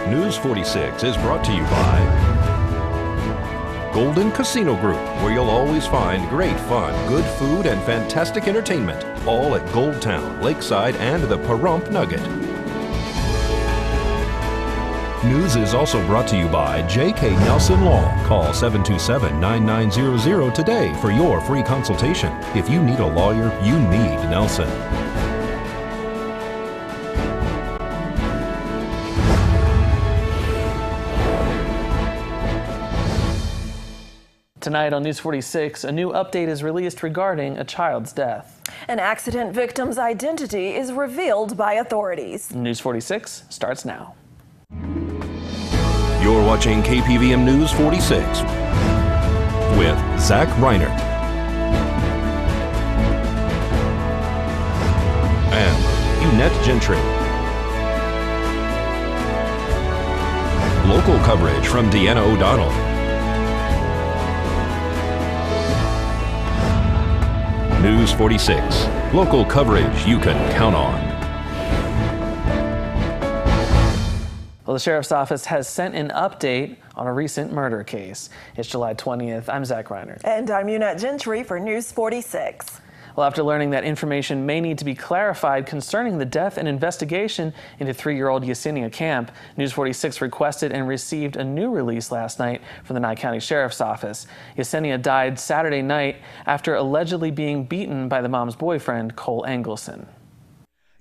News 46 is brought to you by Golden Casino Group, where you'll always find great fun, good food, and fantastic entertainment, all at Gold Town, Lakeside, and the Pahrump Nugget. News is also brought to you by J.K. Nelson Law. Call 727-9900 today for your free consultation. If you need a lawyer, you need Nelson. Tonight on News 46, a new update is released regarding a child's death. An accident victim's identity is revealed by authorities. News 46 starts now. You're watching KPVM News 46 with Zach Reinert and Eunette Gentry. Local coverage from Deanna O'Donnell. News 46, local coverage you can count on. Well, the Sheriff's Office has sent an update on a recent murder case. It's July 20th. I'm Zach Reinert. And I'm Eunette Gentry for News 46. Well, after learning that information may need to be clarified concerning the death and investigation into 3-year-old Yessenia Camp, News 46 requested and received a new release last night from the Nye County Sheriff's Office. Yessenia died Saturday night after allegedly being beaten by the mom's boyfriend, Cole Engelson.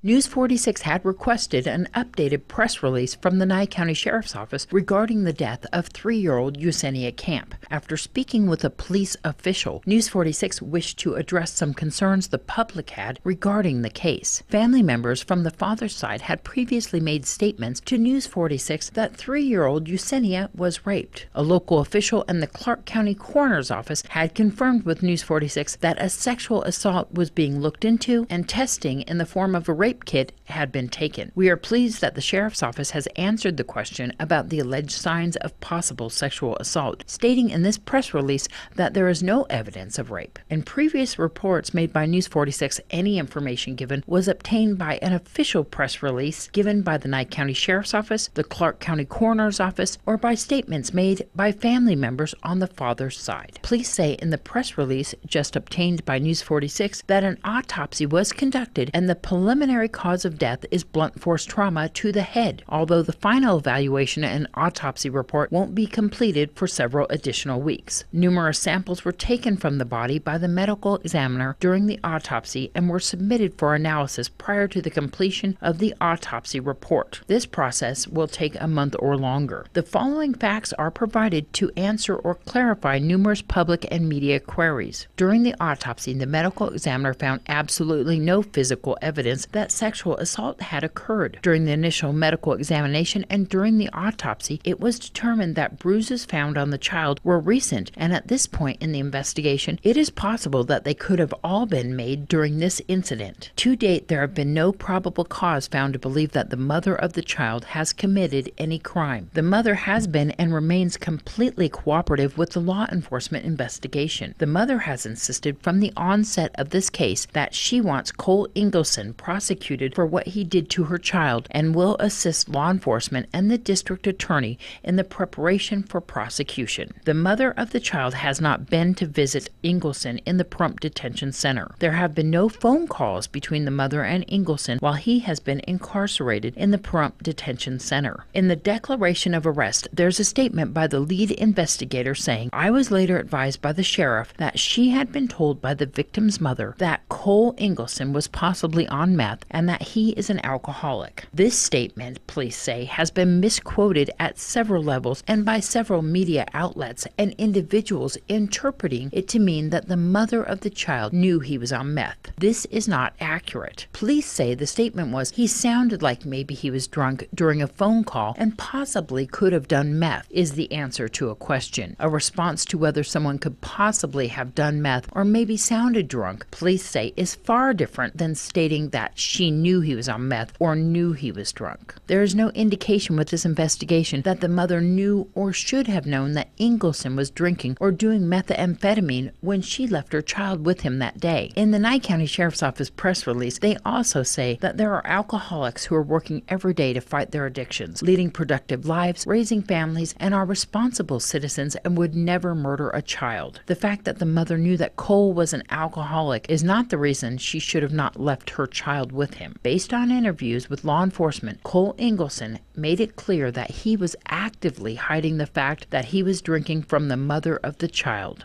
News 46 had requested an updated press release from the Nye County Sheriff's Office regarding the death of 3-year-old Yessenia Camp. After speaking with a police official, News 46 wished to address some concerns the public had regarding the case. Family members from the father's side had previously made statements to News 46 that 3-year-old Yessenia was raped. A local official and the Clark County Coroner's Office had confirmed with News 46 that a sexual assault was being looked into and testing in the form of a rape kit had been taken. We are pleased that the Sheriff's Office has answered the question about the alleged signs of possible sexual assault, stating in this press release that there is no evidence of rape. In previous reports made by News 46, any information given was obtained by an official press release given by the Nye County Sheriff's Office, the Clark County Coroner's Office, or by statements made by family members on the father's side. Police say in the press release just obtained by News 46 that an autopsy was conducted and the preliminary cause of death is blunt force trauma to the head, although the final evaluation and autopsy report won't be completed for several additional weeks. Numerous samples were taken from the body by the medical examiner during the autopsy and were submitted for analysis prior to the completion of the autopsy report. This process will take a month or longer. The following facts are provided to answer or clarify numerous public and media queries. During the autopsy, the medical examiner found absolutely no physical evidence that sexual assault had occurred. During the initial medical examination and during the autopsy, it was determined that bruises found on the child were recent, and at this point in the investigation, it is possible that they could have all been made during this incident. To date, there have been no probable cause found to believe that the mother of the child has committed any crime. The mother has been and remains completely cooperative with the law enforcement investigation. The mother has insisted from the onset of this case that she wants Cole Engelson prosecuted for what he did to her child and will assist law enforcement and the district attorney in the preparation for prosecution. The mother of the child has not been to visit Engelson in the Pahrump Detention Center. There have been no phone calls between the mother and Engelson while he has been incarcerated in the Pahrump Detention Center. In the declaration of arrest, there's a statement by the lead investigator saying, "I was later advised by the sheriff that she had been told by the victim's mother that Cole Engelson was possibly on meth and that he is an alcoholic." This statement, police say, has been misquoted at several levels and by several media outlets and individuals interpreting it to mean that the mother of the child knew he was on meth. This is not accurate. Police say the statement was, "He sounded like maybe he was drunk during a phone call and possibly could have done meth," is the answer to a question. A response to whether someone could possibly have done meth or maybe sounded drunk, police say, is far different than stating that she knew he was on meth or knew he was drunk. There is no indication with this investigation that the mother knew or should have known that Ingleson was drinking or doing methamphetamine when she left her child with him that day. In the Nye County Sheriff's Office press release, they also say that there are alcoholics who are working every day to fight their addictions, leading productive lives, raising families, and are responsible citizens and would never murder a child. The fact that the mother knew that Cole was an alcoholic is not the reason she should have not left her child with him. Based on interviews with law enforcement, Cole Ingleson made it clear that he was actively hiding the fact that he was drinking from the mother of the child.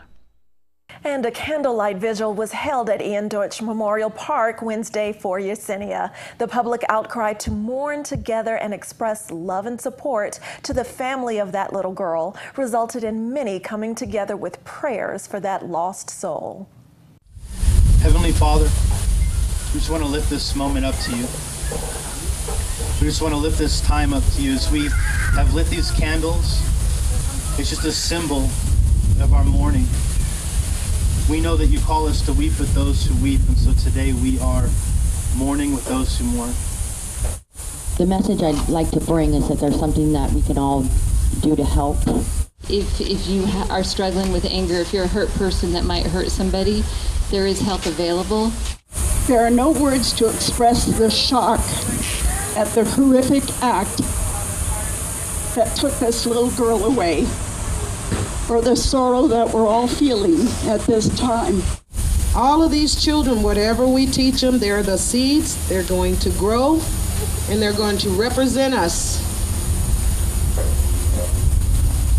And a candlelight vigil was held at Ian Deutsch Memorial Park Wednesday for Yessenia. The public outcry to mourn together and express love and support to the family of that little girl resulted in many coming together with prayers for that lost soul. Heavenly Father, we just want to lift this moment up to you. We just want to lift this time up to you as we have lit these candles. It's just a symbol of our mourning. We know that you call us to weep with those who weep, and so today we are mourning with those who mourn. The message I'd like to bring is that there's something that we can all do to help. If you are struggling with anger, if you're a hurt person that might hurt somebody, there is help available. There are no words to express the shock at the horrific act that took this little girl away, or the sorrow that we're all feeling at this time. All of these children, whatever we teach them, they're the seeds, they're going to grow, and they're going to represent us.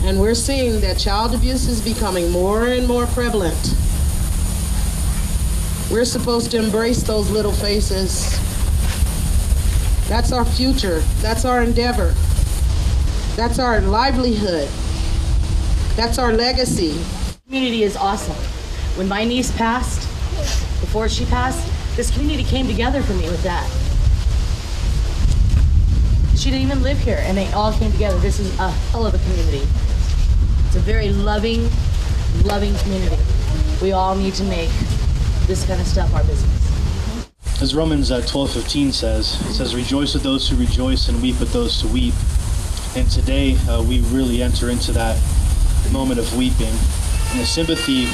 And we're seeing that child abuse is becoming more and more prevalent. We're supposed to embrace those little faces. That's our future. That's our endeavor. That's our livelihood. That's our legacy. Community is awesome. When my niece passed, before she passed, this community came together for me with that. She didn't even live here, and they all came together. This is a hell of a community. It's a very loving, loving community. We all need to make this kind of stuff our business. As Romans 12:15 says, it says, "Rejoice with those who rejoice and weep with those who weep." And today we really enter into that moment of weeping. And the sympathy,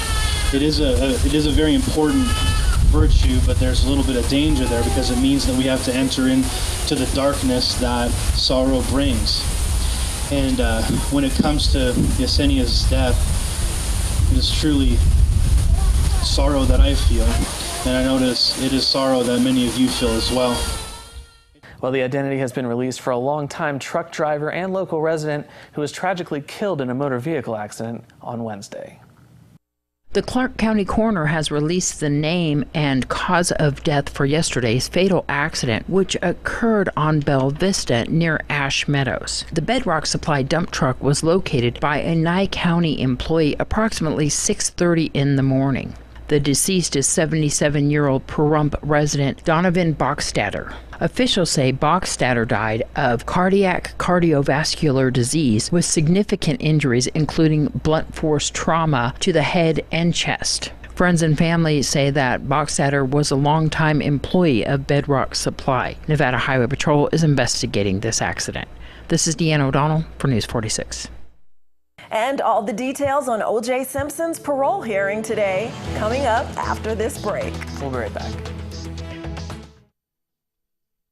it is a very important virtue, but there's a little bit of danger there because it means that we have to enter into the darkness that sorrow brings. And when it comes to Yessenia's death, it is truly sorrow that I feel, and I notice it is sorrow that many of you feel as well. Well, the identity has been released for a long-time truck driver and local resident who was tragically killed in a motor vehicle accident on Wednesday. The Clark County coroner has released the name and cause of death for yesterday's fatal accident, which occurred on Bell Vista near Ash Meadows. The Bedrock Supply dump truck was located by a Nye County employee approximately 6:30 in the morning. The deceased is 77-year-old Pahrump resident Donovan Bachstatter. Officials say Bachstatter died of cardiac cardiovascular disease with significant injuries, including blunt force trauma to the head and chest. Friends and family say that Bachstatter was a longtime employee of Bedrock Supply. Nevada Highway Patrol is investigating this accident. This is Deanna O'Donnell for News 46. And all the details on O.J. Simpson's parole hearing today coming up after this break. We'll be right back.